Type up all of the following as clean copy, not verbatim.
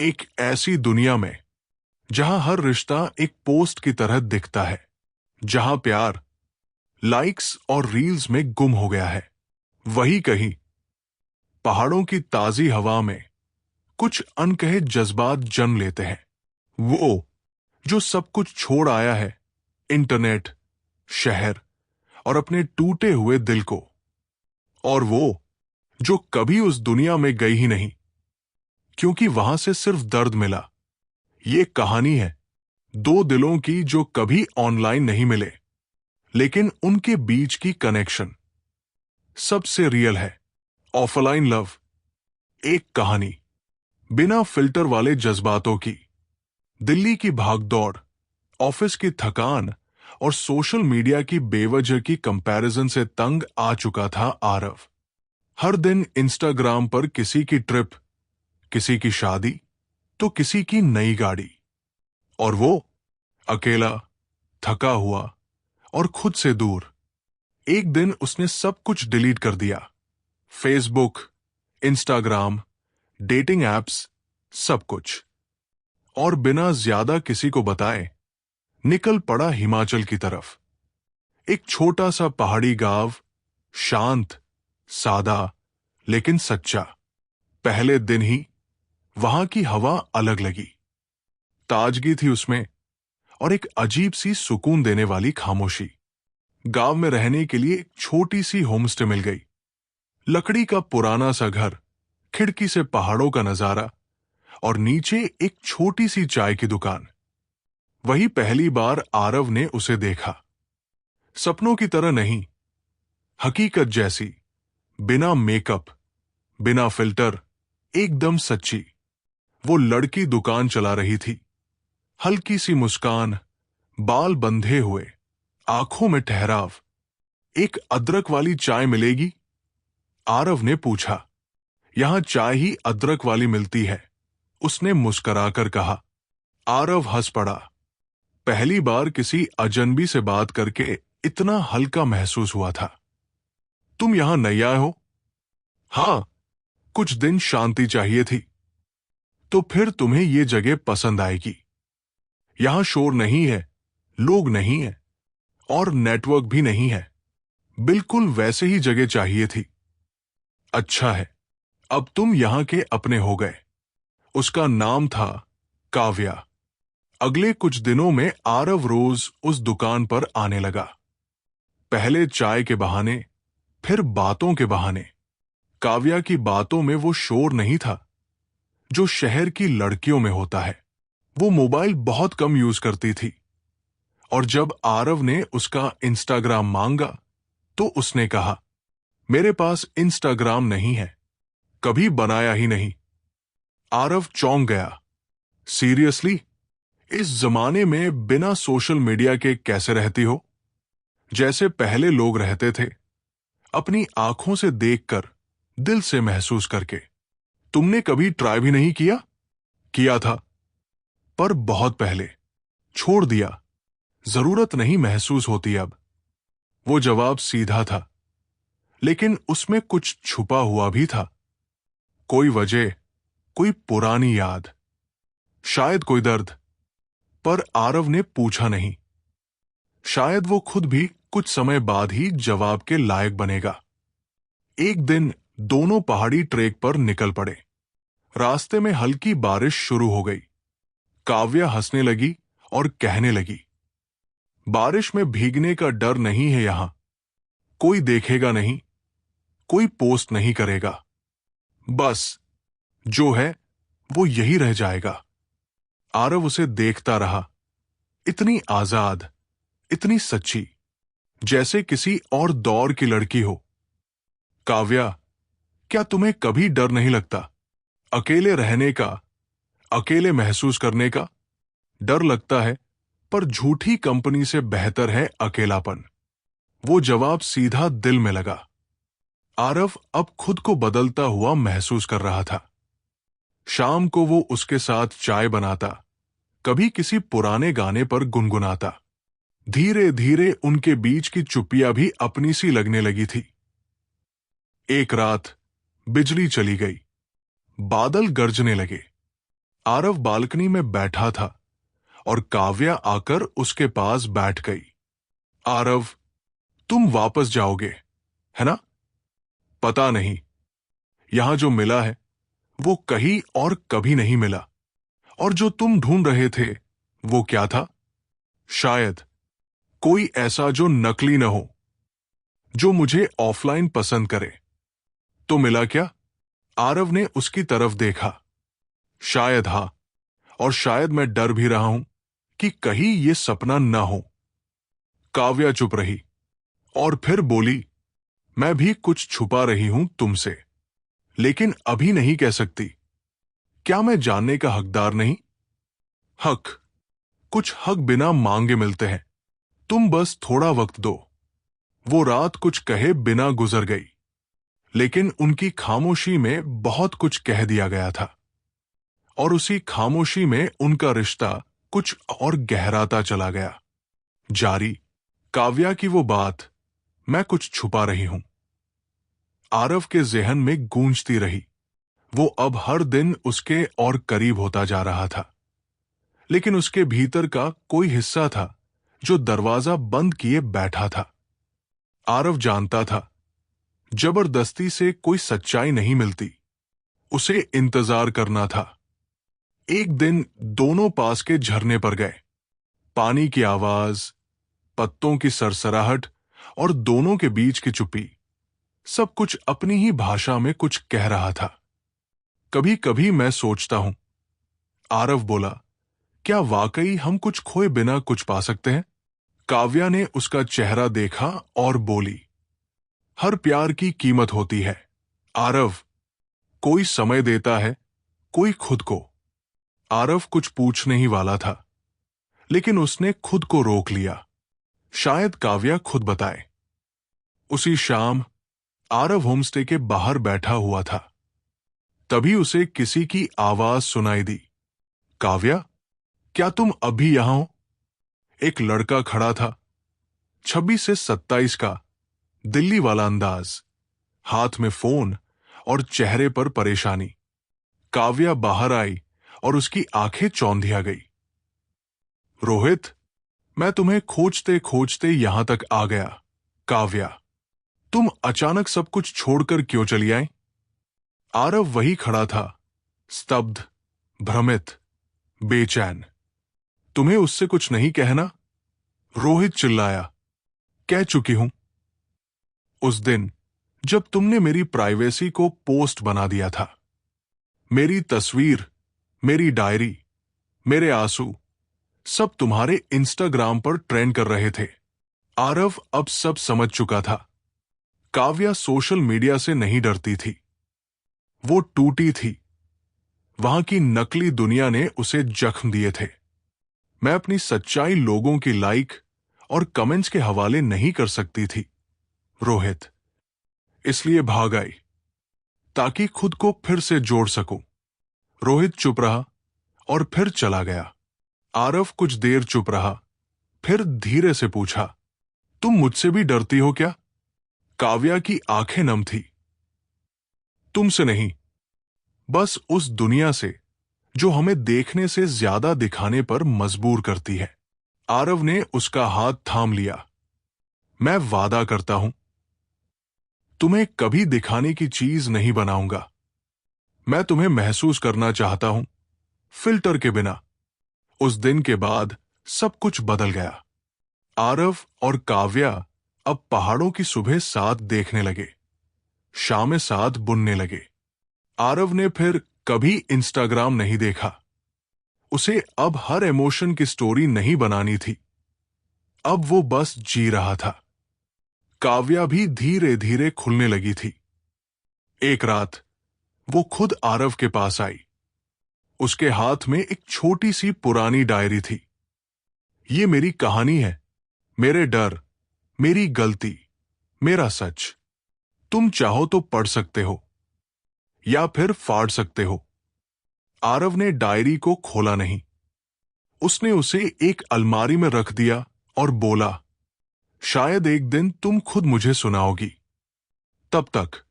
एक ऐसी दुनिया में जहां हर रिश्ता एक पोस्ट की तरह दिखता है, जहां प्यार लाइक्स और रील्स में गुम हो गया है, वही कहीं पहाड़ों की ताजी हवा में कुछ अनकहे जज्बात जन्म लेते हैं। वो जो सब कुछ छोड़ आया है, इंटरनेट, शहर और अपने टूटे हुए दिल को, और वो जो कभी उस दुनिया में गई ही नहीं, क्योंकि वहां से सिर्फ दर्द मिला। ये कहानी है दो दिलों की जो कभी ऑनलाइन नहीं मिले, लेकिन उनके बीच की कनेक्शन सबसे रियल है। ऑफलाइन लव, एक कहानी बिना फिल्टर वाले जज्बातों की। दिल्ली की भागदौड़, ऑफिस की थकान और सोशल मीडिया की बेवजह की कंपैरिजन से तंग आ चुका था आरव। हर दिन इंस्टाग्राम पर किसी की ट्रिप, किसी की शादी, तो किसी की नई गाड़ी, और वो अकेला, थका हुआ और खुद से दूर। एक दिन उसने सब कुछ डिलीट कर दिया, फेसबुक, इंस्टाग्राम, डेटिंग एप्स, सब कुछ, और बिना ज्यादा किसी को बताए निकल पड़ा हिमाचल की तरफ। एक छोटा सा पहाड़ी गांव, शांत, सादा लेकिन सच्चा। पहले दिन ही वहां की हवा अलग लगी, ताजगी थी उसमें और एक अजीब सी सुकून देने वाली खामोशी। गांव में रहने के लिए एक छोटी सी होमस्टे मिल गई। लकड़ी का पुराना सा घर, खिड़की से पहाड़ों का नजारा और नीचे एक छोटी सी चाय की दुकान। वही पहली बार आरव ने उसे देखा। सपनों की तरह नहीं, हकीकत जैसी, बिना मेकअप, बिना फिल्टर, एकदम सच्ची। वो लड़की दुकान चला रही थी, हल्की सी मुस्कान, बाल बंधे हुए, आंखों में ठहराव। एक अदरक वाली चाय मिलेगी? आरव ने पूछा। यहां चाय ही अदरक वाली मिलती है, उसने मुस्कुराकर कहा। आरव हंस पड़ा। पहली बार किसी अजनबी से बात करके इतना हल्का महसूस हुआ था। तुम यहां नई आए हो? हां, कुछ दिन शांति चाहिए थी। तो फिर तुम्हें ये जगह पसंद आएगी। यहां शोर नहीं है, लोग नहीं है और नेटवर्क भी नहीं है। बिल्कुल वैसे ही जगह चाहिए थी। अच्छा है, अब तुम यहां के अपने हो गए। उसका नाम था काव्या। अगले कुछ दिनों में आरव रोज उस दुकान पर आने लगा। पहले चाय के बहाने, फिर बातों के बहाने। काव्या की बातों में वो शोर नहीं था जो शहर की लड़कियों में होता है। वो मोबाइल बहुत कम यूज करती थी, और जब आरव ने उसका इंस्टाग्राम मांगा तो उसने कहा, मेरे पास इंस्टाग्राम नहीं है, कभी बनाया ही नहीं। आरव चौंक गया। सीरियसली? इस जमाने में बिना सोशल मीडिया के कैसे रहती हो? जैसे पहले लोग रहते थे, अपनी आंखों से देखकर, दिल से महसूस करके। तुमने कभी ट्राई भी नहीं किया? किया था, पर बहुत पहले छोड़ दिया। जरूरत नहीं महसूस होती अब। वो जवाब सीधा था, लेकिन उसमें कुछ छुपा हुआ भी था। कोई वजह, कोई पुरानी याद, शायद कोई दर्द। पर आरव ने पूछा नहीं। शायद वो खुद भी कुछ समय बाद ही जवाब के लायक बनेगा। एक दिन दोनों पहाड़ी ट्रेक पर निकल पड़े। रास्ते में हल्की बारिश शुरू हो गई। काव्या हंसने लगी और कहने लगी, बारिश में भीगने का डर नहीं है यहां। कोई देखेगा नहीं, कोई पोस्ट नहीं करेगा। बस जो है वो यही रह जाएगा। आरव उसे देखता रहा। इतनी आजाद, इतनी सच्ची, जैसे किसी और दौर की लड़की हो। काव्या, क्या तुम्हें कभी डर नहीं लगता? अकेले रहने का, अकेले महसूस करने का? डर लगता है, पर झूठी कंपनी से बेहतर है अकेलापन। वो जवाब सीधा दिल में लगा। आरव अब खुद को बदलता हुआ महसूस कर रहा था। शाम को वो उसके साथ चाय बनाता, कभी किसी पुराने गाने पर गुनगुनाता। धीरे धीरे उनके बीच की चुप्पियां भी अपनी सी लगने लगी थी। एक रात बिजली चली गई, बादल गरजने लगे, आरव बालकनी में बैठा था और काव्या आकर उसके पास बैठ गई। आरव, तुम वापस जाओगे, है ना? पता नहीं, यहां जो मिला है वो कहीं और कभी नहीं मिला। और जो तुम ढूंढ रहे थे वो क्या था? शायद कोई ऐसा जो नकली न हो, जो मुझे ऑफलाइन पसंद करे। तो मिला क्या? आरव ने उसकी तरफ देखा। शायद हां, और शायद मैं डर भी रहा हूं कि कहीं ये सपना न हो। काव्या चुप रही और फिर बोली, मैं भी कुछ छुपा रही हूं तुमसे, लेकिन अभी नहीं कह सकती। क्या मैं जानने का हकदार नहीं? हक, कुछ हक बिना मांगे मिलते हैं। तुम बस थोड़ा वक्त दो। वो रात कुछ कहे बिना गुजर गई, लेकिन उनकी खामोशी में बहुत कुछ कह दिया गया था। और उसी खामोशी में उनका रिश्ता कुछ और गहराता चला गया। जारी, काव्या की वो बात, मैं कुछ छुपा रही हूं, आरव के जेहन में गूंजती रही। वो अब हर दिन उसके और करीब होता जा रहा था, लेकिन उसके भीतर का कोई हिस्सा था जो दरवाजा बंद किए बैठा था। आरव जानता था, जबरदस्ती से कोई सच्चाई नहीं मिलती, उसे इंतजार करना था। एक दिन दोनों पास के झरने पर गए। पानी की आवाज, पत्तों की सरसराहट और दोनों के बीच की चुप्पी, सब कुछ अपनी ही भाषा में कुछ कह रहा था। कभी कभी मैं सोचता हूं, आरव बोला, क्या वाकई हम कुछ खोए बिना कुछ पा सकते हैं? काव्या ने उसका चेहरा देखा और बोली, हर प्यार की कीमत होती है आरव। कोई समय देता है, कोई खुद को। आरव कुछ पूछने ही वाला था, लेकिन उसने खुद को रोक लिया। शायद काव्या खुद बताए। उसी शाम आरव होमस्टे के बाहर बैठा हुआ था। तभी उसे किसी की आवाज सुनाई दी, काव्या, क्या तुम अभी यहां हो? एक लड़का खड़ा था, 26 से 27 का, दिल्ली वाला अंदाज, हाथ में फोन और चेहरे पर परेशानी। काव्या बाहर आई और उसकी आंखें चौंधिया गई। रोहित, मैं तुम्हें खोजते खोजते यहां तक आ गया। काव्या, तुम अचानक सब कुछ छोड़कर क्यों चली आई? आरव वही खड़ा था, स्तब्ध, भ्रमित, बेचैन। तुम्हें उससे कुछ नहीं कहना? रोहित चिल्लाया, कह चुकी हूं। उस दिन जब तुमने मेरी प्राइवेसी को पोस्ट बना दिया था, मेरी तस्वीर, मेरी डायरी, मेरे आंसू, सब तुम्हारे इंस्टाग्राम पर ट्रेंड कर रहे थे। आरव अब सब समझ चुका था। काव्या सोशल मीडिया से नहीं डरती थी, वो टूटी थी। वहां की नकली दुनिया ने उसे जख्म दिए थे। मैं अपनी सच्चाई लोगों की लाइक और कमेंट्स के हवाले नहीं कर सकती थी, रोहित। इसलिए भाग आई, ताकि खुद को फिर से जोड़ सकूं। रोहित चुप रहा और फिर चला गया। आरव कुछ देर चुप रहा, फिर धीरे से पूछा, तुम मुझसे भी डरती हो क्या? काव्या की आंखें नम थी। तुमसे नहीं, बस उस दुनिया से जो हमें देखने से ज्यादा दिखाने पर मजबूर करती है। आरव ने उसका हाथ थाम लिया। मैं वादा करता हूं, तुम्हें कभी दिखाने की चीज नहीं बनाऊंगा। मैं तुम्हें महसूस करना चाहता हूं, फिल्टर के बिना। उस दिन के बाद सब कुछ बदल गया। आरव और काव्या अब पहाड़ों की सुबह साथ देखने लगे, शामें साथ बुनने लगे। आरव ने फिर कभी इंस्टाग्राम नहीं देखा। उसे अब हर इमोशन की स्टोरी नहीं बनानी थी। अब वो बस जी रहा था। काव्या भी धीरे धीरे खुलने लगी थी। एक रात वो खुद आरव के पास आई। उसके हाथ में एक छोटी सी पुरानी डायरी थी। ये मेरी कहानी है, मेरे डर, मेरी गलती, मेरा सच। तुम चाहो तो पढ़ सकते हो या फिर फाड़ सकते हो। आरव ने डायरी को खोला नहीं। उसने उसे एक अलमारी में रख दिया और बोला, शायद एक दिन तुम खुद मुझे सुनाओगी। तब तक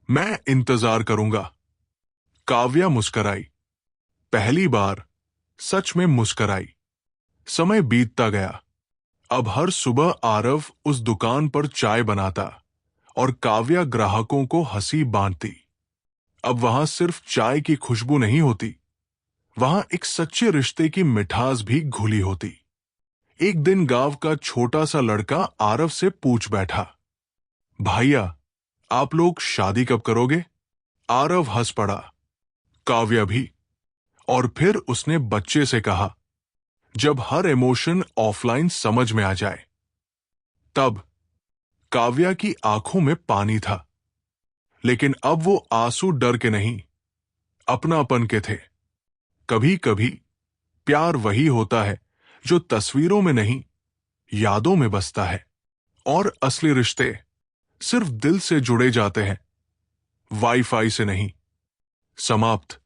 मैं इंतजार करूंगा। काव्या मुस्कराई। पहली बार सच में मुस्कराई। समय बीतता गया। अब हर सुबह आरव उस दुकान पर चाय बनाता और काव्या ग्राहकों को हंसी बांटती। अब वहां सिर्फ चाय की खुशबू नहीं होती, वहां एक सच्चे रिश्ते की मिठास भी घुली होती। एक दिन गांव का छोटा सा लड़का आरव से पूछ बैठा, भाइया, आप लोग शादी कब करोगे? आरव हंस पड़ा, काव्या भी। और फिर उसने बच्चे से कहा, जब हर इमोशन ऑफलाइन समझ में आ जाए। तब काव्या की आंखों में पानी था, लेकिन अब वो आंसू डर के नहीं, अपनापन के थे। कभी कभी प्यार वही होता है जो तस्वीरों में नहीं, यादों में बसता है। और असली रिश्ते सिर्फ दिल से जुड़े जाते हैं, वाईफाई से नहीं। समाप्त।